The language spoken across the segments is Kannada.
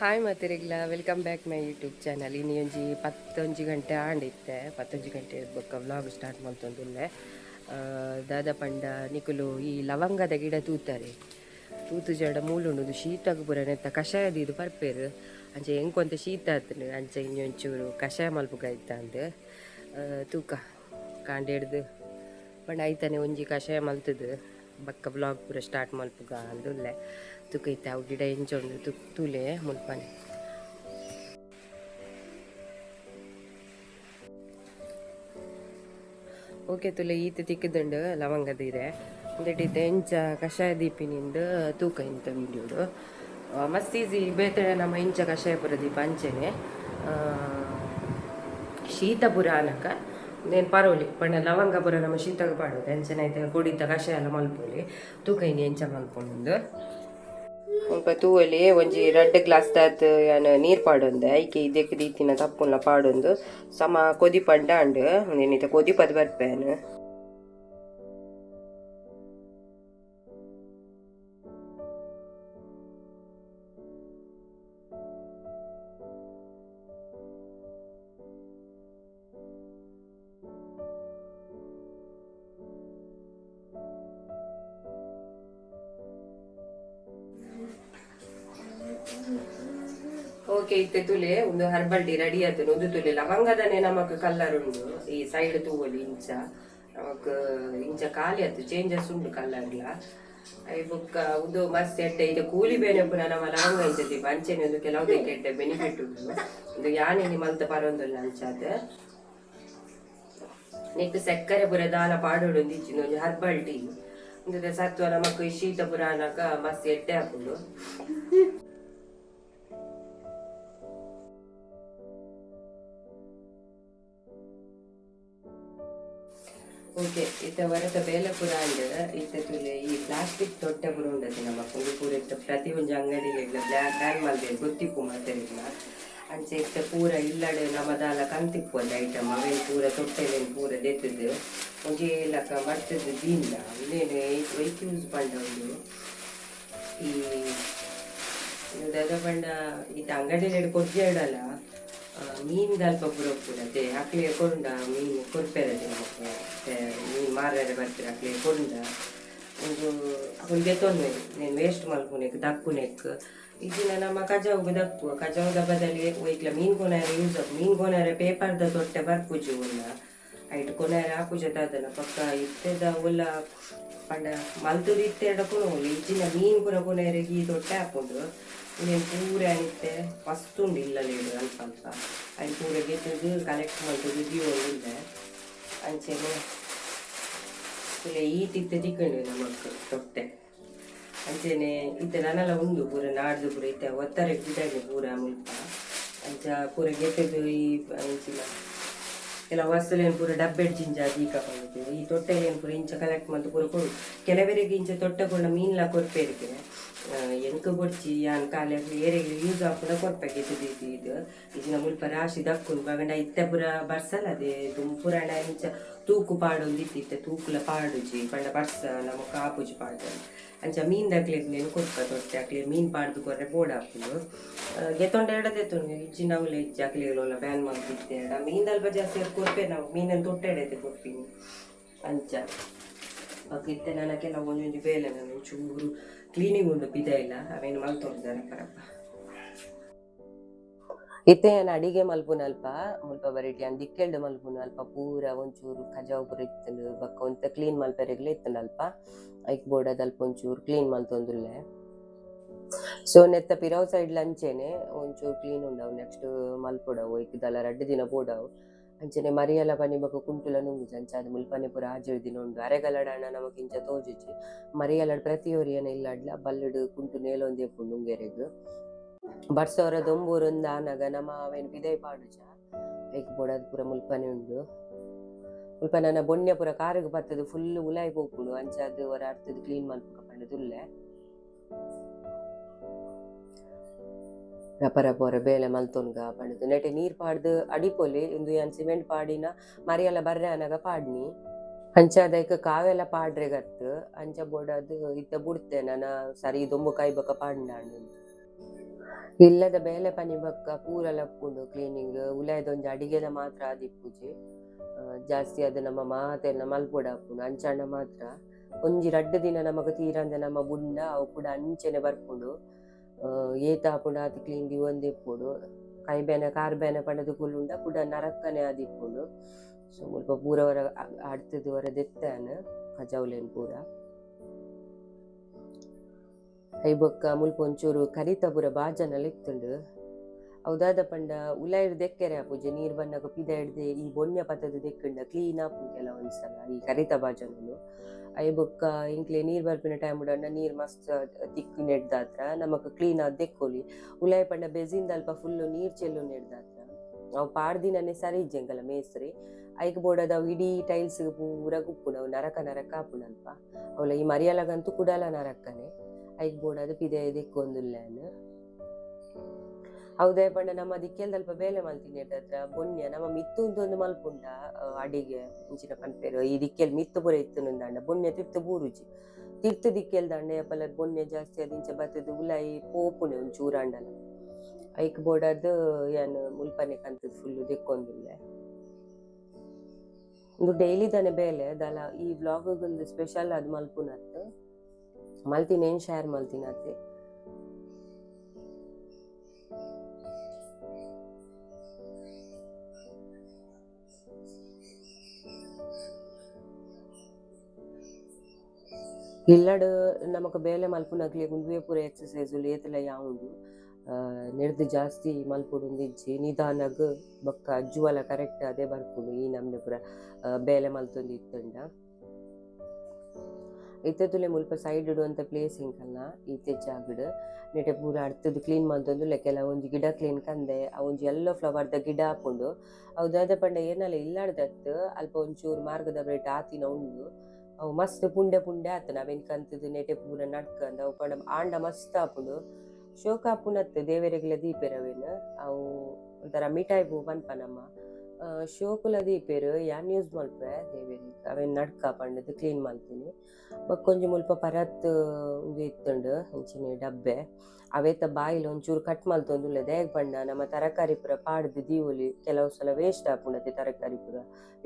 ಹಾಯ್ ಮತ್ತಿರಿಗ್ಲ welcome back my YouTube channel ಇನ್ನು ಒಂಜಿ 11 ಗಂಟೆ ಆಂಡಿತ್ತೆ 11 ಗಂಟೆ ಬೊಕ್ಕ ವ್ಲಾಗ್ ಸ್ಟಾರ್ಟ್ ಮಾಡ್ತೊಂದುಲ್ಲೆ ದಾದ ಪಂಡ ನಿಕುಲು ಈ ಲವಂಗದ ಗಿಡ ತೂತಾರೆ ತೂತು ಜಡ ಮೂಲುಂಡು ಶೀತಗ ಪೂರ ನೆತ್ತ ಕಷಾಯದ ಇದು ಪರ್ಪೇರು ಅಂಚೆ ಎಂಕೊಂತ ಶೀತ ಆತನು ಅಂಚೆ ಇನ್ನೊಂಚೂರು ಕಷಾಯ ಮಲ್ಪುಗಾಯ್ತ ಅಂದ್ ತೂಕ ಕಾಂಡೆ ಹಿಡ್ದು ಪಂಡ ಆಯ್ತಾನೆ ಒಂಜಿ ಕಷಾಯ ಮಲ್ತದು ಬಕ್ಕ ಬ್ಲಾಗ್ ಪೂರ ಸ್ಟಾರ್ಟ್ ಮಲ್ಪುಗ ಅಂದುಲ್ಲೆ ತುಕೈತೆ ಅವು ಗಿಡ ಎಂಚೊಂಡು ತುಲೆ ಮುಲ್ಪನೆ ಓಕೆ ತುಲೆ ಈತ ತಿಕ್ಕದಂಡು ಲವಂಗದ ಇದೆ ಒಂದಿಟ್ಟಿದ್ದ ಎಂಚ ಕಷಾಯ ದೀಪಿನಿಂದ ತೂಕ ಇಂತ ವೀಡಿಯೋಡು ಮಸ್ತ್ ಈಸಿ ಬೇತೆ ನಮ್ಮ ಇಂಚ ಕಷಾಯ ಪುರ ದೀಪ ಅಂಚೆನೆ ಶೀತ ಪುರ ಆನಕ ನೇನು ಪರೋಲಿ ಪಂಡ ಲವಂಗ ಪುರ ನಮ್ಮ ಶೀತಗ ಪಾಡೋದು ಎಂಚನ ಐತೆ ಕುಡಿತ ಕಷಾಯ ಎಲ್ಲ ಮಲ್ಪೊಲಿ ತೂಕ ಇನ್ನು ಎಂಚ ಮಲ್ಪೊಂಡು ಸ್ವಲ್ಪ ತೂವಲಿ ಒಂಜಿ 2 ಗ್ಲಾಸ್ ದಾತ್ ಯಾನ್ ನೀರು ಪಾಡೊಂದು ಐಕೆ ಇದಕ್ಕೆ ರೀತಿನ ತಪ್ಪುಲ್ಲ ಪಾಡೊಂದು ಸಮ ಕೊದಿ ಪಂಡ ಅಂಡ್ ನೆನಿತ ಕೊದಿ ಪದ ಬರ್ಪೇನು ಓಕೆ ಇತ್ತೆ ತುಲೆ ಒಂದು ಹರ್ಬಲ್ ಟೀ ರೆಡಿ ಆಯ್ತು ಒಂದು ತುಲೆ ಲವಂಗದನೆ ನಮಕ್ ಕಲ್ಲರ್ ಉಂಡು ಈ ಸೈಡ್ ತೂವಲಿ ಇಂಚ ನಮಕ್ ಇಂಚ ಖಾಲಿ ಆಯ್ತು ಚೇಂಜಸ್ ಉಂಡು ಕಲ್ಲರ್ಲ ಐ ಬುಕ್ಕ ಒಂದು ಮಸ್ತ್ ಎಡ್ಡೆ ಇದು ಕೂಲಿ ಬೇನೆ ಪುನಃ ನಮ್ಮ ಲವಂಗ ಇಂಚತಿ ಅಂಚೆನೆ ಒಂದು ಕೆಲವುದೇ ಕೆಟ್ಟ ಬೆನಿಫಿಟ್ ಉಂಟು ಒಂದು ಯಾನೇನಿ ಮಲ್ತ ಪರೊಂದುಲ್ಲ ಅಂಚಾದ ನೆಕ್ಸ್ಟ್ ಸಕ್ಕರೆ ಪುರ ದಾಲ ಪಾಡೋಡು ಒಂದು ಇಚ್ಚಿನ ಒಂದು ಹರ್ಬಲ್ ಟೀ ಒಂದು ಸತ್ವ ನಮಕ್ ಶೀತ ಪುರ ಅನ್ನಕ ಮಸ್ತ್ ಎಡ್ಡೆ ಹಾಕುದು ಓಕೆ ಇತ್ತ ವರತ ಬೇಲೆ ಪುರ ಅಂಡ್ ಇತ್ತ ತುಲೆ ಈ ಪ್ಲಾಸ್ಟಿಕ್ ತೊಟ್ಟೆ ಪುರ ಉಂಡದು ನಮ್ಮ ಒಂದು ಪೂರ ಇತ್ತ ಪ್ರತಿ ಒಂಜಿ ಅಂಗಡಿಲಿ ಬ್ಯಾನ್ ಮಲ್ದೆ ಗೊತ್ತಿಪ್ಪು ಮಾತೆರಿಗ್ಲ ಅಂಚೆ ಇತ್ತ ಪೂರ ಇಲ್ಲಡೆ ನಮ್ಮ ದಾಲ ಕಂತಿಪ್ಪೊಂದು ಐಟಮ್ ಅವೇನು ಪೂರ ತೊಟ್ಟೆಲೇನು ಪೂರ ದೆತ್ತದು ಒಂಜಿ ಏಲಕ ಮರ್ತದ ದೀನ್ಲ ಇನ್ನೇನು ವೈಕ್ ಯೂಸ್ ಪಂಡ ಒಂದು ಈ ದಾದ ಪಂಡ ಇತ್ತ ಅಂಗಡಿಲಿ ಕೊಜ್ಜೆ ಇಡಲ್ಲ ಮೀನು ಅಲ್ಪ ಪುರ ಪೂರತೆ ಅಕ್ಲೆ ಕೊಂಡ ಮೀನು ಕೊರ್ಪೆರದೆ ನಮಗೆ ಮೀನು ಮಾರ್ರೆ ಬರ್ತೀರ ಅಕ್ಲೆ ಕೊಂಡ ಒಂದು ಹುಲ್ಗೆ ತೊಂದ್ರೆ ನೀನು ವೇಸ್ಟ್ ಮಲ್ಪುನೆಕ್ ದಕ್ಕುನೆಕ್ ಇದನ್ನ ನಮ್ಮ ಕಜಾವ್ಗೆ ದಕ್ಕು ಕಜಾವ್ದ ಬದಲಿ ಒಯ್ಕ್ಲ ಮೀನು ಕೊನಾರ ಯೂಸ್ ಆಗ ಮೀನು ಕೊನಾರ ಪೇಪರ್ದ ತೊಟ್ಟೆ ಬರ್ಪುಜು ಉಲ್ಲ ಐಟ್ ಕೊನಾರ ಹಾಕುಜ ತಾದನ ಪಕ್ಕ ಇತ್ತದ ಉಲ್ಲ ಪಂಡ ಮಲ್ತುದು ಇತ್ತೆರಡ ಕೊನೋಲಿ ಇಜ್ಜಿನ ಮೀನು ಪುರ ಕೊನೆಯರಿಗೆ ಈ ತೊಟ್ಟೆ ಹಾಕೊಂಡು ಇನ್ನೇನು ಪೂರ ಅನಿತ್ತೆ ಫಸ್ಟ್ ಉಂಡು ಇಲ್ಲಲೇಡು ಅಲ್ಪ ಅಲ್ಪ ಅಲ್ಲಿ ಪೂರ ಗೆದ್ದದು ಕಲೆಕ್ಟ್ ಮಾಡ್ತದ್ದು ದೀವೊಂದಿದೆ ಅಂಚೆನೆ ಇಲ್ಲ ಈ ತಿತ್ತೆ ತಿಕ್ಕೊಂಡು ನಮಕ್ ತೊಟ್ಟೆ ಅಂಚೆನೆ ಇತ್ತೆ ನನ್ನೆಲ್ಲ ಉಂಡು ಪೂರ ನಾಡ್ದು ಪೂರ ಇತ್ತೆ ಒತ್ತರ ಗಿಡಗೆ ಪೂರ ಮುಲ್ಪ ಅಂಚ ಪೂರ ಗೆದ್ದದು ಈ ಅಂಚಿನ ಕೆಲವು ವಸ್ತುಲೇನು ಪೂರ ಡಬ್ಬೆಡ್ ಜಿಂಜ ದೀಕ ಬಂದಿದ್ದೇವೆ ಈ ತೊಟ್ಟೆಲೇನು ಪೂರ ಇಂಚ ಕಲೆಕ್ಟ್ ಮಾಡ್ತು ಪೂರ ಕೊಡು ಕೆಲವರಿಗೆ ಇಂಚ ತೊಟ್ಟೆಗೊಂಡ ಮೀನ್ಲ ಕೊರ್ಪೇರಿಕೆ ಎಂಕ ಬೊಡ್ಚಿ ಯಾನ್ ಕಾಲ ಏರೆಗೆ ಯೂಸ್ ಹಾಕುದ ಕೊರ್ಪೆಗೆ ಇದು ಇದನ್ನ ಮುಲ್ಪ ರಾಶಿ ದಕ್ಕುಂಡು ಬಗಂಡ ಇತ್ತೆ ಪೂರ ಬರ್ಸಲ್ಲ ಅದೇ ಪುರಾಣ ಇಂಚ ತೂಕು ಪಾಡೊಂದು ಇತ್ತಿತ್ತೆ ತೂಕುಲ ಪಾಡುಜಿ ಪಂಡ ಬರ್ಸ ನಮ್ಮ ಕಾಪುಜಿ ಪಾಡು ಅಂಚ ಮೀನ್ ದಕ್ಲೆಗ್ಲೇನು ಕೊರ್ಪ ತೊಟ್ಟೆ ಅಕ್ಲೆ ಮೀನ್ ಪಾಡ್ದು ಕೊರ್ರೆ ಬೋರ್ಡ್ ಹಾಕುದು ಗೆತ್ತೊಂಡ ಎಡದೆತ್ತೊಂಡು ಇಜ್ಜಿ ನಾವುಲೆ ಇಜ್ಜಿ ಅಕ್ಲೆಗಳೆಲ್ಲ ಬ್ಯಾನ್ ಮಾಡ್ತಿದ್ದೆ ಮೀನ್ ಅಲ್ಪ ಜಾಸ್ತಿ ಕೊರ್ಪೆ ನಾವು ಮೀನನ್ನು ತೊಟ್ಟೆ ಎಡೈತೆ ಕೊರ್ಪಿನಿ ಅಂಚ ಇತ್ತೆ ನನಗೆಲ್ಲ ಒಂದೊಂದು ಬೇಲೆ ನಾನು ಚೂರು ಕ್ಲೀನಿಂಗ್ ಉಂಡು ಬಿದ ಇಲ್ಲ ಅವೇನು ಮಲ್ತೊಂಡಿದ್ದಾರೆ ಪರಪ್ಪ ಇತ್ತೆ ನಾನು ಅಡಿಗೆ ಮಲ್ಪುನ ಅಲ್ಪ ಮುಲ್ಪ ಬರೀಟಿ ಅಂದ್ ದಿಕ್ಕೆಲ್ಡು ಮಲ್ಪುನ ಅಲ್ಪ ಪೂರ ಒಂಚೂರು ಕಜಾವ್ ಪೂರ ಇತ್ತಂದು ಬಕ್ಕ ಒಂತ ಕ್ಲೀನ್ ಮಲ್ಪೆರೆಗ್ಲೆ ಇತ್ತಂದು ಅಲ್ಪ ಐಕ್ ಬೋರ್ಡದ ಅಲ್ಪ ಒಂಚೂರು ಕ್ಲೀನ್ ಮಲ್ತೊಂದುಲ್ಲೆ ಸೊ ನೆತ್ತ ಪಿರಾವ್ ಸೈಡ್ ಲಂಚೇನೆ ಒಂಚೂರು ಕ್ಲೀನ್ ಉಂಡವು ನೆಕ್ಸ್ಟ್ ಮಲ್ಪೊಡವು ಐಕ್ದಲ್ಲ 2 ದಿನ ಬೋಡವು ಅಂಚನೆ ಮರಿಯೆಲ್ಲ ಪನಿ ಬಕ್ಕ ಕುಂಟುಲ ನುಂಗುಜಿ ಅಂಚ ಅದು ಮುಲ್ಪನೆ ಪೂರ ಆಜೇಳು ದಿನ ಉಂಡು ಅರೆಗಲಡಾಣ ನಮಕ್ ಇಂಚ ತೋಜುಜಿ ಮರಿಯಲ್ಲಡ್ ಪ್ರತಿಯೊರಿಯನ ಇಲ್ಲಡ್ಲ ಬಲ್ಲಡು ಕುಂಟು ನೇಲೊಂದು ಎಪ್ಪುಂಡು ಉಂಗೆರೆಗ್ ಬರ್ಸವರ ದೊಂಬೂರೊಂದು ಆನಾಗ ನಮ್ಮ ಅವೇನು ಬಿದೈ ಪಾಡುಜ ಐಕ್ ಬೋಡದು ಪೂರ ಮುಲ್ಪನೆ ಉಂಡು ಮುಲ್ಪ ನನ್ನ ಬೊಣ್ಣೆ ಪೂರ ಕಾರಿಗೆ ಬರ್ತದೆ ಫುಲ್ ಉಲಾಯಿ ಪೋಪುಂಡು ಅಂಚ ಅದು ಹೊರ ಅರ್ಥದ ಕ್ಲೀನ್ ಮಲ್ಪಕ ಪಂಡ ತುಲ್ಲೆ ರಪ ರಪ ಹೊರ ಬೇಲೆ ಮಲ್ತೊನ್ಗ ಪಂಡದು ನೆಟೆ ನೀರ್ ಪಾಡ್ದು ಅಡಿಪೊಲಿ ಇಂದು ಯಾನ್ ಸಿಮೆಂಟ್ ಪಾಡಿನ ಮರಿಯೆಲ್ಲ ಬರ್ರೆ ಅನಾಗ ಪಾಡ್ನಿ ಅಂಚ ಅದಕ್ಕೆ ಕಾವೆಲ್ಲ ಪಾಡ್ರೆ ಗತ್ತು ಅಂಚ ಬೋಡದು ಇತ್ತ ಬುಡ್ತೆ ನಾನು ಸರಿ ದೊಂಬು ಕಾಯಿ ಬಕ ಪಾಡ್ನಾಂಡು ಇಲ್ಲದ ಬೇಲೆ ಪನಿ ಬಕ್ಕ ಪೂರ ಲಪ್ಪುಂಡು ಕ್ಲೀನಿಂಗ್ ಉಲಾಯ್ದೊಂಜಿ ಅಡಿಗೆದ ಮಾತ್ರ ಆದಿಪ್ಪುಜಿ. ಜಾಸ್ತಿ ಅದು ನಮ್ಮ ಮಾತೆಲ್ಲ ಮಲ್ಪೊಡ ಆಪುಂಡು ಅಂಚಾಂಡ ಮಾತ್ರ ಒಂಜಿ ರಡ್ಡ್ ದಿನ ನಮಕ್ ತೀರಂದ ನಮ್ಮ ಬುಂಡ ಅವು ಕೂಡ ಅಂಚೆನೆ ಬರ್ಪುಂಡು. ಏತ ಆಪುಂಡು ಆತು ಕ್ಲೀನ್ ದಿವೊಂದಿಪ್ಪುಡು. ಕೈ ಬೇನೆ ಕಾರ್ ಬೇನೆ ಪಂಡದು ಕುಲ್ಲುಂಡ ಕೂಡ ನರಕ್ಕನೆ ಆದಿಪ್ಪುಂಡು. ಸೊ ಮುಲ್ಪ ಪೂರ ವರ ಅಡ್ತದ ವರ ದೆತ್ತಾನ ಕಜಾವುಲೇನ್ ಪೂರ ಐ ಬೊಕ್ಕ ಮುಲ್ಪ ಒಂಚೂರು ಕರಿತ ಪೂರ ಬಾಜನಲ ಇತ್ತುಂಡು. ಅವದಾದ ಪಂಡ ಉಲಾಯಿಡ್ ದೆಕ್ಕೆರೆ ಆಪುಜಿ ನೀರ್ ಬನ್ನಗ ಪಿದ ಹಿಡ್ದೆ ಈ ಬೊಣ್ಯ ಪತದ ದೆಕ್ಕಂಡ ಕ್ಲೀನ್ ಆಪುಂಡು ಕೆಲವೊಂದ್ಸಲ ಈ ಕರಿತ ಬಾಜನಲು. ಐ ಬೊಕ್ಕ ಇಂಕ್ಲೆ ನೀರ್ ಬರ್ಪಿನ ಟೈಮ್ ಉಡಂಡ ನೀರ್ ಮಸ್ತ್ ತಿಕ್ಕು ನೆಡ್ದಾತ್ರ ನಮಕ್ ಕ್ಲೀನ್ ಆದ್ ದೆಕ್ಕೊಲಿ. ಉಲಾಯಿ ಪಂಡ ಬೆಸಿಂದ ಅಲ್ಪ ಫುಲ್ಲು ನೀರ್ ಚೆಲ್ಲು ನೆಡ್ದಾತ್ರ ಅವು ಪಾಡ್ದಿನನೆ ಸರಿ ಇಜ್ಜೆಂಕಲ ಮೇಸ್ತ್ರಿ ಐಕ್ ಬೋಡದ ಅವು ಇಡೀ ಟೈಲ್ಸ್ ಪೂರ ಕುಪ್ಪುಂಡು ಅವು ನರಕ ನರಕ ಆಪುಂಡು ಅಲ್ಪ ಅವಳ ಈ ಮರಿಯಲಗಂತೂ ಕುಡಲ ನರಕ್ಕನೆ ಐಕ್ ಬೋಡದ ಪಿದೆ ದೆಕ್ಕೊಂದುಲ್ಲೇನು. ಹೌದೇ ಪಂಡ ನಮ್ಮ ದಿಕ್ಕೆಲ್ದ ಅಲ್ಪ ಬೇಲೆ ಮಲ್ತಿನೇಟತ್ರ ಬೊನ್ಯ ನಮ್ಮ ಮಿತ್ತು ಒಂದು ಮಲ್ಪುಂಡ ಅಡಿಗೆ ಇಂಚಿನ ಪನ್ಪೇರು ಈ ದಿಕ್ಕೆಲ್ ಮಿತ್ತು ಪೂರ ಇತ್ತುನುಂದಾಂಡ ಬೊನ್ಯ ತಿರ್ತು ಬೂರುಜಿ ತಿರ್ತು ದಿಕ್ಕೆಲ್ದಾಂಡ ಪಲ ಬೊನ್ಯ ಜಾಸ್ತಿ ಅದು ಇಂಚ ಬತ್ತದ ಉಲಾಯಿ ಪೋಪುನೆ ಒಂಚೂರಾಂಡಲ ಐಕ್ ಬೋಡದು ಏನ್ ಮುಲ್ಪನೆ ಕಂತದ್ ಫುಲ್ಲು ದೆಕ್ಕೊಂದುಲ್ಲೆ. ಒಂದು ಡೈಲಿ ತಾನೆ ಬೇಲೆ ದಲ ಈ ವ್ಲಾಗ್ಗೊಂದು ಸ್ಪೆಷಲ್ ಅದು ಮಲ್ಪುನತ್ತು ಮಲ್ತಿನ ಏನ್ ಶೇರ್ ಮಲ್ತಿನತ್ತೆ. ಇಲ್ಲಡ್ ನಮಕ್ ಬೇಲೆ ಮಲ್ಪುನಕ್ಲೆ ಗುಂಡುವೆ ಪೂರ ಎಕ್ಸಸೈಸ್ ಏತಲ ಯಾವುದು ನೆಡ್ದು ಜಾಸ್ತಿ ಮಲ್ಪೊಡುಂದಿಜ್ಜಿ ನಿಧಾನಗ್ ಬೊಕ್ಕ ಅಜ್ಜುವಲ ಕರೆಕ್ಟ್ ಅದೇ ಬರ್ಪುಂಡು ಈ ನಮ್ನೆ ಪೂರ ಬೇಲೆ ಮಲ್ತೊಂದು ಇತ್ತುಂಡ. ಇತ್ತುಲೆ ಮುಲ್ಪ ಸೈಡ್ ಇಡುವಂತ ಪ್ಲೇಸ್ ಇಂಕಲ್ನ ಈತೆ ಜಾಗಡ್ ನೆಟೆ ಪೂರ ಅಡ್ತದು ಕ್ಲೀನ್ ಮಲ್ತೊಂದುಲ್ಲೆ ಕೆಲವೊಂಜಿ ಗಿಡ ಕ್ಲೀನ್ ಕಂದೆ ಅವೊಂಜಿ ಯೆಲ್ಲೋ ಫ್ಲವರ್ದ ಗಿಡ ಆಪುಂಡು ಅವು ದಾದ ಪಂಡ ಏನಲ್ಲ ಇಲ್ಲಾಡ್ದತ್ತು ಅಲ್ಪ ಒಂಚೂರು ಮಾರ್ಗದ ಬರೇಟ್ ಆತಿನ ಉಂಡು ಅವು ಮಸ್ತ್ ಪುಂಡೆ ಪುಂಡೆ ಆತನ ಅವೆನ್ ಕಂತದು ನೆಟೆ ಪೂರ ನಡ್ಕಂದ ಅವು ಪಂಡ ಆಂಡ ಮಸ್ತ್ ಆಪುಂಡು ಶೋಕ ಆಪುನತ್ತು ದೇವೆರೆಗ್ಲ ದೀಪೆರವೆನ್ ಅವು ಒಂಥರ ಮಿಠಾಯಿ ಪೂ ಪನ್ಪ ನಮ್ಮ ಶೋಕುಲ ದೀಪೆರು ಯಾನ್ ಯೂಸ್ ಮಲ್ಪೆ ದೇವೆರಿಗೆ ಅವೆನ್ ನಡ್ಕ ಪಂಡದು ಕ್ಲೀನ್ ಮಲ್ತೀನಿ. ಬಕ್ಕೊಂಜಿ ಮುಲ್ಪ ಪರತ್ ಉಂದು ಇತ್ತುಂಡು ಇಂಚಿನ ಡಬ್ಬೆ ಅವೇತ ಬಾಯಿಲ್ ಒಂಚೂರು ಕಟ್ ಮಲ್ತೊಂದುಲ್ಲೆ ದೇಗ್ ಪಂಡ ನಮ್ಮ ತರಕಾರಿ ಪೂರ ಪಾಡ್ದು ದೀವೊಲಿ ಕೆಲವು ಸಲ ವೇಸ್ಟ್ ಆಪುಂಡತೆ ತರಕಾರಿ ಪೂರ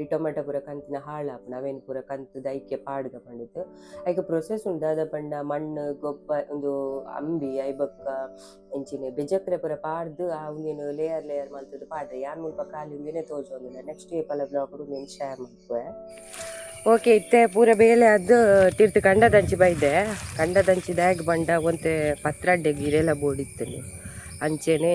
ಈ ಟೊಮೆಟೊ ಪೂರ ಕಂತಿನ ಹಾಳಾಪುಂಡು ಅವೇನ್ ಪೂರ ಕಂತದ ಐಕ್ಯ ಪಾಡ್ಗ ಪಂಡಿತು ಐಕೆ ಪ್ರೊಸೆಸ್ ಉಂಡು ಅದ ಪಂಡ ಮಣ್ಣು ಗೊಬ್ಬ ಒಂದು ಅಂಬಿ ಐಬಕ್ಕ ಇಂಚಿನ ಬೆಜಕ್ರೆ ಪೂರ ಪಾಡ್ದು ಆ ಉಂದೇನು ಲೇಯರ್ ಲೇಯರ್ ಮಲ್ತದ್ದು ಪಾಡ್ರೆ ಯಾನ್ ಮುಲ್ಪ ಖಾಲಿ ಉಂದೇನೆ ತೋಜೊಂದುಲ್ಲ ನೆಕ್ಸ್ಟ್ ಏಪಲ ಬ್ಲಾಗ್ ಉಂದೇನು ಶೇರ್ ಮಲ್ಪುವೆ. ಓಕೆ ಇತ್ತೆ ಪೂರ ಬೇಲೆ ಅದು ತಿರ್ತು ಕಂಡದಂಚಿ ಬೈದೆ ಕಂಡದಂಚಿ ದಾಗ್ ಬಂಡ ಒಂತೆ ಪತ್ರಡ್ಡೆ ಗಿರೆಲ ಬೋಡಿತ್ತನು ಅಂಚೆನೆ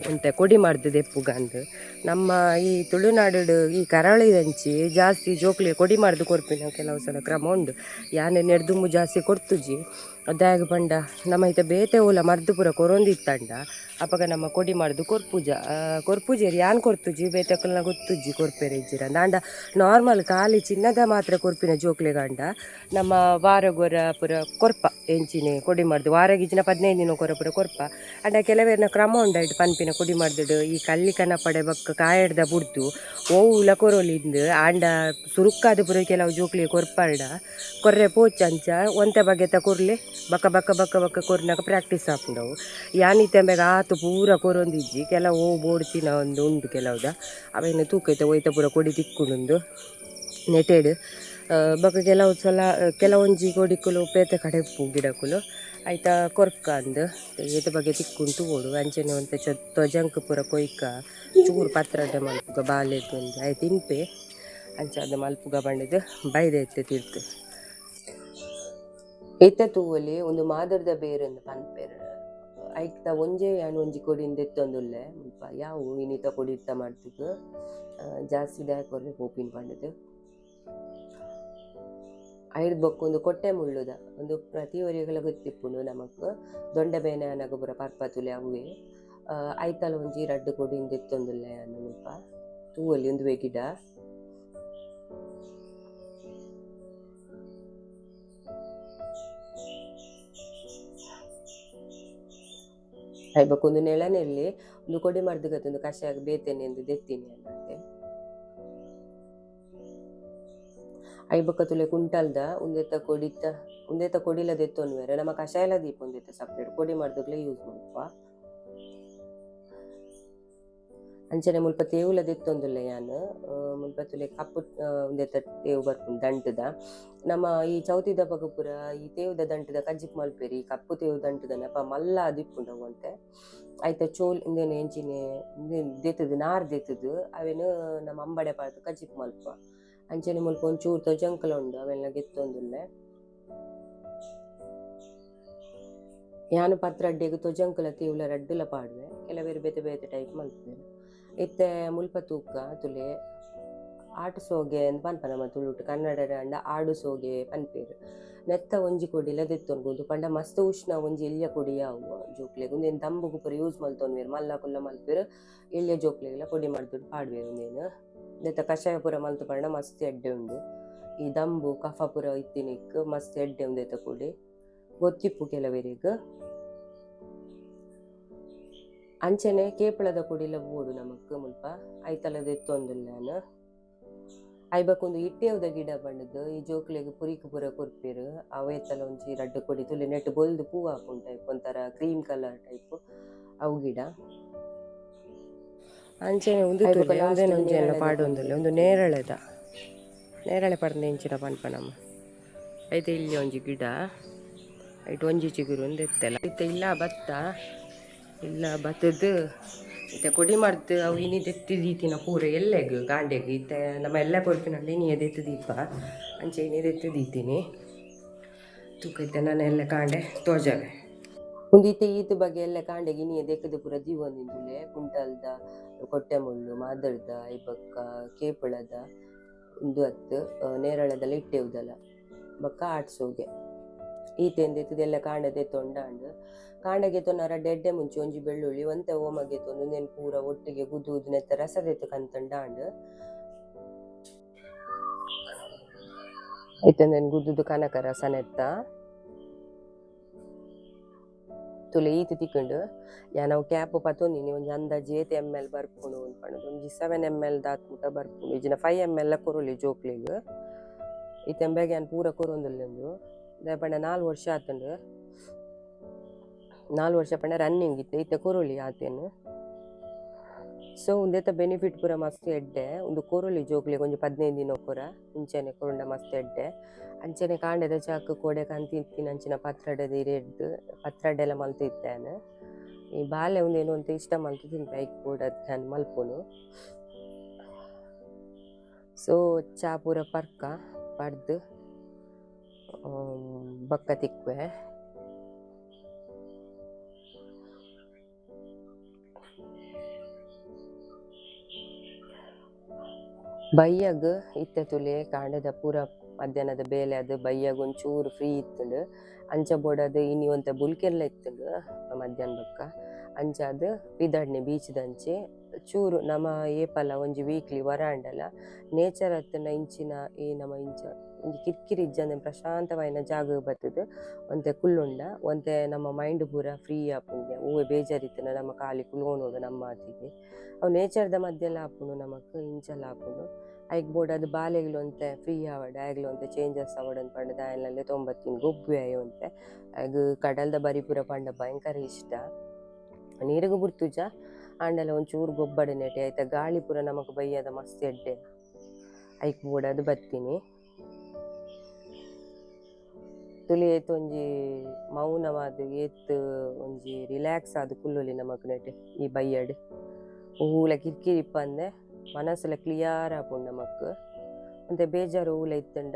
ಒಂತೆ ಕೊಡಿ ಮಾಡ್ದು ದೆಪ್ಪುಗಂದು ನಮ್ಮ ಈ ತುಳುನಾಡು ಈ ಕರಾಳಿದಂಚಿ ಜಾಸ್ತಿ ಜೋಕ್ಲಿ ಕೊಡಿ ಮಾಡ್ದು ಕೊರ್ಪಿನ ಕೆಲವು ಸಲ ಕ್ರಮ ಉಂಡು ಯಾನೆ ನೆಡ್ದುಂಬು ಜಾಸ್ತಿ ಕೊಡ್ತುಜಿ ದಾಗ್ ಬಂಡ ನಮ್ಮ ಇತ ಬೇತೆ ಓಲ ಮರ್ದು ಪೂರ ಕೊರೊಂದಿತ್ತಂಡ ಅಪಗ ನಮ್ಮ ಕೊಡಿ ಮಾಡ್ದು ಕೊರ್ಪುಜೇರಿ ಯಾನ್ ಕೊರ್ತುಜಿ ಬೇತೆಕಲ್ನ ಗೊತ್ತುಜ್ಜಿ ಕೊರ್ಪೆರೆ ಇಜ್ಜಿರ ದಾಂಡ ನಾರ್ಮಲ್ ಖಾಲಿ ಚಿನ್ನದ ಮಾತ್ರ ಕೊರ್ಪಿನ ಜೋಕ್ಲೆಗಂಡ ನಮ್ಮ ವಾರಗೊರ ಪೂರ ಕೊರ್ಪ ಎಂಚಿನೆ ಕೊಡಿ ಮಾಡ್ದು ವಾರಗಿಜ್ಜಿನ 15 ದಿನ ಪೂರ ಕೊರ್ಪ ಅಂಡ ಕೆಲವೇರ್ನ ಕ್ರಮ ಉಂಡಾಯ್ತು ಪನ್ಪಿನ ಕೊಡಿ ಮಾಡ್ದು ಈ ಕಲ್ಲಿ ಕನಪಡೆ ಬಕ್ಕ ಕಾಯಡ್ದ ಬುಡ್ದು ಓವುಲ ಕೊರೊಲಿಂದು ಆಂಡ ಸುರುಕ್ಕಾದ ಪೂರ ಕೆಲವು ಜೋಕ್ಲಿ ಕೊರ್ಪಾರ್ಡ ಕೊರ್ರೆ ಪೋಚಂಚ ಒಂತೆ ಬಗೆತ ಕೊರ್ಲೆ ಬಕ್ಕ ಬಕ್ಕ ಬಕ್ಕ ಬಕ್ಕ ಕೊರ್ನಾಗ ಪ್ರಾಕ್ಟೀಸ್ ಆಪುಂಡವು ಯಾನಿತೆಂಬೆಗ ಆತು ಪೂರ ಕೊರೊಂದಿಜ್ಜಿ ಕೆಲವು ಬೋಡ್ತಿನ ಒಂದು ಉಂಡು ಕೆಲವುದ ಅವೇನು ತೂಕೈತೆ ಒಯ್ತ ಪೂರ ಕೊಡಿ ತಿಕ್ಕುಂಡು ನೆಟೆಡ್ ಬೊಕ ಕೆಲವು ಸಲ ಕೆಲವೊಂಜಿ ಕೊಡಿಕುಲು ಪೇತೆ ಕಡೆ ಉಪ್ಪು ಗಿಡಕುಲು ಐತ ಕೊರ್ಕ ಅಂದು ಏತ ಬಗ್ಗೆ ತಿಕ್ಕುಂಟು ಓಡು ಅಂಚನೆ ಒಂತೆ ತೊಜಂಕ್ ಪೂರ ಕೊಯ್ಕ ಚೂರು ಪತ್ರಡ್ಡೆ ಮಲ್ಪುಗ ಬಾಲೆದು ಒಂದು ಆಯ್ತು ತಿನ್ಪೆ ಅಂಚಾದ ಮಲ್ಪುಗ ಬಂಡಿದ್ದು ಬೈದೆ ಎತ್ತೆ ತಿರ್ತು ಇತ್ತ ತೂವಲಿ ಒಂದು ಮಾದರ್ದ ಬೇರೆಂದು ಪನ್ಪೆರ್ ಐಕ್ತ ಒಂಜೆ ಯಾನ್ ಒಂಜಿ ಕೊಡಿಂದ ಎತ್ತೊಂದುಲ್ಲೆ ಮುಲ್ಪ ಯಾವು ಇನ್ನಿತ ಕೊಡಿ ಇತ್ತ ಮಾಡ್ತಿದ್ದು ಜಾಸ್ತಿ ದಾಯಕೊರ್ರೆ ಪೋಪಿನ ಪಂಡದು ಐಡ್ ಬೊಕ್ಕೊಂದು ಕೊಟ್ಟೆ ಮುಳ್ಳುದ ಒಂದು ಪ್ರತಿ ಒರಿಗೆಲ್ಲ ಗೊತ್ತಿಪ್ಪುಂಡು ನಮಕ್ ದೊಂಡೆ ಬೇನೆ ಅನಗ ಪೂರ ಪರ್ಪತುಲೆ ಅವುವೆ ಐತಲ ಒಂಜಿ ರಡ್ಡು ಕೊಡಿಂದ ಎತ್ತೊಂದುಲ್ಲೆ ಅನ್ನು ಮುಲ್ಪ ತೂವಲಿ ಒಂದು ಗಿಡ ಐಬಕ್ಕೊಂದು ನೆಲನೆಲ್ಲಿ ಒಂದು ಕೊಡಿ ಮರ್ದಗತ್ತೊಂದು ಕಷಾಯ ಬೇತೇನೆ ಎಂದು ದೆತ್ತೀನಿ ಅನ್ನತ್ತೆ ಐಬಕ್ಕ ತುಲೆ ಕುಂಟಲ್ದ ಉಂದೆತ ಕೊಡಿಲ ದೆತ್ತೊಂದು ಬೇರೆ ನಮ್ಮ ಕಷಾಯಲ ದೀಪ ಒಂದೆತ್ತ ಸಪ್ರೇಟ್ ಕೊಡಿ ಮರ್ದಗ್ಲೆ ಯೂಸ್ ಮಲ್ಪ ಅಂಚನೆ ಮುಲ್ಪ ತೇವುಲ ದೆತ್ತೊಂದುಲ್ಲೆ ಯಾನ್ ಮುಲ್ಪ ತುಲೆ ಕಪ್ಪು ಉಂದೆತ ತೇವು ಬರ್ಪುಂಡು ದಂಟದ ನಮ್ಮ ಈ ಚೌತಿ ದಪಗ ಪೂರ ಈ ತೇವುದ ದಂಟದ ಕಜ್ಜಿಪ್ ಮಲ್ಪೆರಿ ಈ ಕಪ್ಪು ತೇವು ದಂಟದ ನೆಪ ಮಲ್ಲ ದಿಪ್ಪುಂಡು ಅವಂತೆ ಐತ ಚೋಲ್ ಇಂದೇನು ಎಂಚಿನೆ ದೆತ್ತದು ನಾರ್ ದೆತ್ತದು ಅವೆನು ನಮ್ಮ ಅಂಬಡೆ ಪಾಡ್ದು ಕಜ್ಜಿಪ್ ಮಲ್ಪ ಅಂಚನೆ ಮುಲ್ಪ ಒಂಚೂರು ತೊಜಂಕಲ ಉಂಡು ಅವೆಲ್ಲ ಗೆತ್ತೊಂದುಲ್ಲೆ ಯಾನು ಪತ್ರಡ್ಡೆಗ್ ತೊಜಂಕುಲ ತೇವುಲ ರಡ್ಡುಲ ಪಾಡ್ವೆ ಕೆಲವೇರು ಬೇತೆ ಬೇತೆ ಟೈಪ್ ಮಲ್ಪೆರ್ ಇತ್ತೆ ಮುಲ್ಪ ತೂಕ ತುಲೆ ಆಟು ಸೋಗೆ ಅಂತ ಪನ್ಪನ ನಮ್ಮ ತುಳುಟು ಕನ್ನಡದ ಅಂಡ ಆಡು ಸೋಗೆ ಪನ್ಪೇರು ನೆತ್ತ ಒಂಜಿ ಕೊಡಿಲ ದೆತ್ತೊನ್ಬೋದು ಪಂಡ ಮಸ್ತ್ ಉಷ್ಣ ಒಂಜಿ ಎಲ್ಯ ಕೊಡಿ ಅವು ಜೋಕ್ಲೆಗ್ ಒಂದೇನು ದಂಬುಗು ಪೂರ ಯೂಸ್ ಮಲ್ತೊನ್ವೇರು ಮಲ್ಲ ಕುಲ್ಲ ಮಲ್ಪೇರು ಎಲ್ಯ ಜೋಕ್ಲೆಗ್ಲ ಪೊಡಿ ಮಾಡ್ದುಡು ಪಾಡ್ವೇರು ಒಂದೇನು ನೆತ್ತ ಕಷಾಯ ಪೂರ ಮಲ್ತು ಪಂಡ ಮಸ್ತ್ ಎಡ್ಡೆ ಉಂಡು ಈ ದಂಬು ಕಫ ಪೂರ ಇತ್ತಿನಿಕ್ ಮಸ್ತ್ ಎಡ್ಡೆ ಉಂದೆತ ಕೊಡಿ ಗೊತ್ತಿಪ್ಪು ಕೆಲವೆರಿಗ್ ಅಂಚನೆ ಕೇಪಳದ ಕೊಡಿಲ ಬೋಡು ನಮಕ್ ಮುಲ್ಪ ಐತಲ ದೆತ್ತೊಂದುಲ್ಲೆನ್ ಐಬಕ್ಕೊಂದು ಇಟ್ಟೆವ್ದ ಗಿಡ ಬಣ್ಣದು ಈ ಜೋಕ್ಲೆಗ್ ಪುರಿಕ್ ಪೂರ ಕೊರ್ಪೆರ್ ಅವೇತಲ ಒಂಜಿ ರಡ್ಡು ಕೊಡಿ ತುಲೆ ನೆಟ್ ಬೊಲ್ದು ಪೂ ಹಾಪುಂಡು ಟೈಪ್ ಒಂಥರ ಕ್ರೀಮ್ ಕಲರ್ ಟೈಪ್ ಅವು ಗಿಡ ಅಂಚನೆ ಉಂದು ತುಲೆ ಒಂದೇನು ಒಂಜಿ ಪಾಡೊಂದುಲ್ಲೆ ಒಂದು ನೇರಳೆ ಪರ್ಂದೆ ಇಂಚಿನ ಪನ್ಪನಮ್ಮ ಐತೆ ಇಲ್ಲಿ ಒಂಜಿ ಗಿಡ ಐಟ್ ಒಂಜಿ ಚಿಗುರು ಒಂದು ಎತ್ತಲ್ಲ ಇತ್ತೆ ಇಲ್ಲ ಬತ್ತದು ಇತ್ತೆ ಕೊಡಿ ಮಾಡ್ದು ಅವು ಇನಿ ದೆತ್ತಿದೀತಿನ ಪೂರ ಎಲ್ಲೆಗ್ ಗಾಂಡೆಗ್ ಇತ್ತೆ ನಮ್ಮ ಎಲ್ಲ ಕೊರ್ಪಿನಲ್ಲಿ ಇನಿ ದೆತ್ತು ದೀಪ ಅಂಚೆ ಇನಿ ದೆತ್ತು ದೀತೀನಿ ತೂಕ ಇತ್ತೆ ನಾನು ಎಲ್ಲ ಕಾಂಡೆ ತೋಜವೆ ಉಂದಿತ್ತೆ ಈತ ಬಗ್ಗೆ ಎಲ್ಲ ಕಾಂಡೆಗೆ ಇನಿ ದೆಕ್ಕದು ಪೂರ ದೀವೊಂದಿಂದುಲೆ ಕುಂಟಲ್ದ ಕೊಟ್ಟೆ ಮುಳ್ಳು ಮಾದಳ್ದ ಐಬಕ್ಕ ಕೇಪಳದ ಉಂದು ಅತ್ತು ನೇರಳದಲ್ಲ ಇಟ್ಟೆವುದಲ್ಲ ಬಕ್ಕ ಆಟ್ಸೋಗೆ ಈತೆಂದು ಎತ್ತದೆಲ್ಲ ಕಾಂಡದೆ ತೊಂಡಾಂಡು ಕಾಂಡಗೆ ತೊನ್ನ ರಡ್ಡೆ ಎಡ್ಡೆ ಮುಂಚೆ ಒಂಜಿ ಬೆಳ್ಳುಳ್ಳಿ ಒಂತೆ ಓಮಗೆ ತೊಂದು ನೆನ್ ಪೂರ ಒಟ್ಟಿಗೆ ಗುದ್ದು ನೆತ್ತ ರಸದೆತ್ತು ಕಂತಂಡಾಂಡು ಐತಂದೇನು ಗುದ್ದುದು ಕನಕ ರಸ ನೆತ್ತ ತುಲೆ ಈತು ತಿಕ್ಕಂಡು ನಾವು ಕ್ಯಾಪ್ ಪತ್ತೊಂದಿನಿ ಒಂಜಿ ಅಂದಾಜಿ 8 ml ಬರ್ಪುಂಡು ಅನ್ಪಣ್ಣದು ಒಂಜಿ 7 ml ದಾತ್ಮುಟ ಬರ್ಪುಂಡು ಇಜಿನ 5 ml ಕೊರೊಲಿ ಜೋಕ್ಲೆಗ್ ಇತ್ತೆಂಬೆಗೆ ನಾನು ಪೂರ ಕೊರೊಂದುಲ್ಲೆಂದು ದಾಯಪಂಡ 4 ವರ್ಷ ಆತಂಡು 4 ವರ್ಷ ಪಂಡ ರನ್ನಿಂಗ್ ಇತ್ತೆ ಕೊರೊಲಿ ಆತೇನು ಸೊ ಉಂದೆತ ಬೆನಿಫಿಟ್ ಪೂರ ಮಸ್ತ್ ಎಡ್ಡೆ ಒಂದು ಕೊರೊಲಿ ಜೋಕ್ಲೆಗ್ ಒಂಜಿ 15 ದಿನ ಕೊರ ಇಂಚನೆ ಕೊರುಂಡ ಮಸ್ತ್ ಎಡ್ಡೆ ಅಂಚನೆ ಕಾಂಡೆದ ಚಾಕು ಕೋಡೆ ಕಂತಿತ್ತಿನ ಅಂಚಿನ ಪತ್ರಡದ ಇರೆಡ್ದು ಪತ್ರಡ್ಡೆಲ್ಲ ಮಲ್ತು ಇತ್ತೇನು ಈ ಬಾಲೆ ಒಂದೇನು ಅಂತ ಇಷ್ಟ ಮಲ್ತು ತಿಂಪೆ ಐಕ್ ಬೋಡದ್ ಹ್ಯಾನ್ ಮಲ್ಪುನು ಸೊ ಚಾ ಪೂರ ಪಡ್ದು ಬಕ್ಕ ತಿಕ್ವೆ ಬಯ್ಯಗ್ ಇತ್ತೆ ತುಲೆ ಕಾಂಡೆದ ಪೂರ ಮಧ್ಯಾಹ್ನದ ಬೇಲೆ ಅದು ಬಯ್ಯಗ್ ಒಂಚೂರು ಫ್ರೀ ಇತ್ತುಂಡು ಅಂಚ ಬೋಡದು ಇನಿ ಒಂತೆ ಬುಲ್ಕೆಲ್ಲ ಇತ್ತುಂಡು ಮಧ್ಯಾಹ್ನ ಬಕ್ಕ ಅಂಚಾದ್ ಪಿದಡ್ನೆ ಬೀಚ್ದಂಚೆ ಚೂರು ನಮ್ಮ ಏಪಲ ಒಂಜಿ ವೀಕ್ಲಿ ವರಾಂಡಲ ನೇಚರ್ ಅತ್ತನ ಇಂಚಿನ ನಮ್ಮ ಇಂಚ ಒಂಜಿ ಕಿರ್ಕಿರಿ ಇಜ್ಜಂದೆ ಪ್ರಶಾಂತವಾಯಿನ ಜಾಗ ಬತ್ತದ ಒಂತೆ ಕುಲ್ಲುಂಡ ಒಂತೆ ನಮ್ಮ ಮೈಂಡ್ ಪೂರ ಫ್ರೀ ಆಪುಂಡೆ ಹೂವೆ ಬೇಜಾರಿತ್ತನ ನಮ್ಮ ಕಾಲಿ ಕುಲೋನೋಡು ನಮ್ಮ ಆತಿಗೆ ಅವು ನೇಚರ್ದ ಮಧ್ಯೆಲ್ಲ ಆಪುಂಡು ನಮಕ್ ಇಂಚಲ್ಲ ಆಪುಂಡು ಐಕ್ ಬೋರ್ಡ್ ಅದು ಬಾಲೆಗ್ಲು ಒಂತೆ ಫ್ರೀ ಆವಡ್ ಆಯ್ಗ್ಲು ಒಂತೆ ಚೇಂಜಸ್ ಆವಡ್ ಪಂಡ ದಾಯನಲ್ಲೇ 90 ಗೊಬ್ಬು ಆಯೊಂತೆ ಆಯ್ಗ್ ಕಡಲ್ದ ಬರಿ ಪೂರ ಪಂಡ ಭಯಂಕರ ಇಷ್ಟ ನೀರಿಗೂ ಬುಡ್ತುಜ ಆಂಡಲ ಒಂಚೂರು ಗೊಬ್ಬಡ ನೆಟೆ ಆಯ್ತ ಗಾಳಿ ಪೂರ ನಮಕ್ ಬಯ್ಯದ ಮಸ್ತ್ ಎಡ್ಡೆ ಐಕ್ ಬೋರ್ಡ್ ಅದು ಬತ್ತೀನಿ ತುಲಿ ಏತ್ ಒಂಜಿ ಮೌನವಾದ್ ಏತ್ ಒಂಜಿ ರಿಲ್ಯಾಕ್ಸ್ ಆದ್ ಕುಲ್ಲೊಲಿ ನಮಕ್ ನೆಟೆ ಈ ಬಯ್ಯಡ್ ಊಲ ಕಿರ್ಕಿರಿ ಇಪ್ಪಂದೆ ಮನಸ್ಸೆಲ್ಲ ಕ್ಲಿಯರ್ ಆಪುಂಡು ನಮಕ್ ಅಂತೆ ಬೇಜಾರು ಊಲ ಇತ್ತಂಡ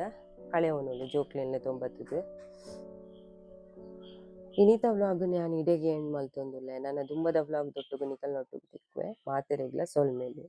ಕಳೆವೊಂದುಂಡು ಜೋಕ್ಲೆನ್ಲೆ 90 ಇನಿತ ವ್ಲಾಗ್ ನಾನು ಇಡೆಗೆ ಎಂಡ್ ಮಲ್ತೊಂದುಲ್ಲೆ ನನ್ನ ದುಂಬದ ವ್ಲಾಗ್ ದೊಟ್ಟುಗು ನಿಕಲ್ನೊಟ್ಟುಗು ತಿಕ್ಕುವೆ ಮಾತೆರೆಗ್ಲ ಸೊಲ್ಮೆಲು.